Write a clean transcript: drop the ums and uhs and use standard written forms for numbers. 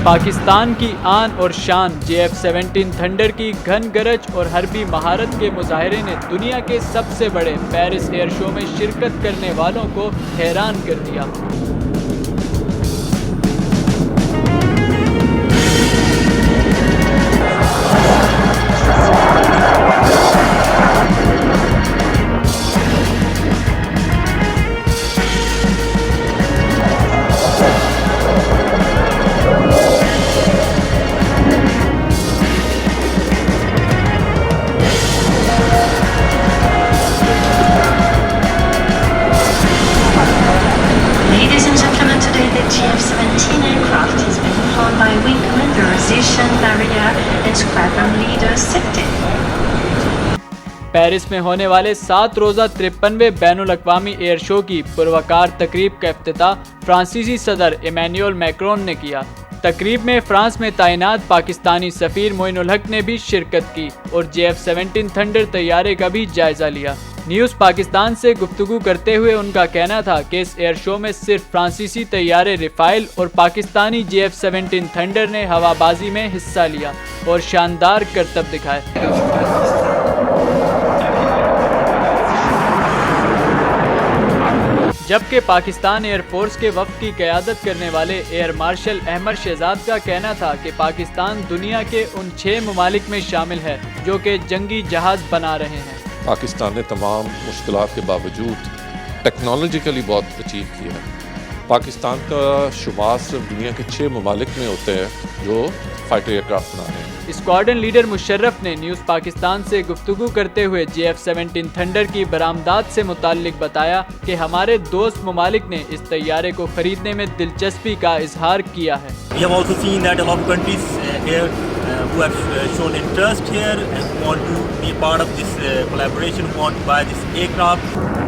पाकिस्तान की आन और शान JF-17 थंडर की घन गरज और हरबी महारत के मुजाहरे ने दुनिया के सबसे बड़े पेरिस एयर शो में शिरकत करने वालों को हैरान कर दिया। Ladies and gentlemen, today the JF-17 aircraft has been flown by Wing Commander Zishan Daria and Squadron Leader Septin. Paris में होने वाले 7 रोज़ा 53वें बैनुल अक़वामी एयर शो की पुरवकार तकरीब का इफ्तिताह फ्रांसीसी सदर इमैनुअल मैक्रोन ने किया। तकरीब में फ्रांस में तैनात पाकिस्तानी सफ़ीर मोइनुल हक ने भी शिरकत की और JF-17 थंडर तैयारे का भी जायजा लिया। न्यूज़ पाकिस्तान से गुफ्तगू करते हुए उनका कहना था कि इस एयर शो में सिर्फ फ्रांसीसी तैयारे रिफाइल और पाकिस्तानी JF-17 थंडर ने हवाबाजी में हिस्सा लिया और शानदार करतब दिखाए। जबकि पाकिस्तान एयरफोर्स के वफ़द की क़यादत करने वाले एयर मार्शल अहमद शहजाद का कहना था कि पाकिस्तान दुनिया के उन 6 ममालिक में शामिल है जो कि जंगी जहाज़ बना रहे हैं। पाकिस्तान ने तमाम मुश्किलात के बावजूद टेक्नोलॉजिकली बहुत अचीव किया है। पाकिस्तान का शुमार सिर्फ दुनिया के 6 ममालिक में होते हैं जो फाइटर एयरक्राफ्ट बना रहे हैं। स्क्वाड्रन लीडर मुशर्रफ ने न्यूज़ पाकिस्तान से गुफ्तगू करते हुए JF-17 थंडर की बरामदात से मुताल्लिक बताया कि हमारे दोस्त ममालिक ने इस तैयारे को खरीदने में दिलचस्पी का इजहार किया है। We have also seen that a lot of countries here who have shown interest here and want to be part of this collaboration, want to buy this aircraft.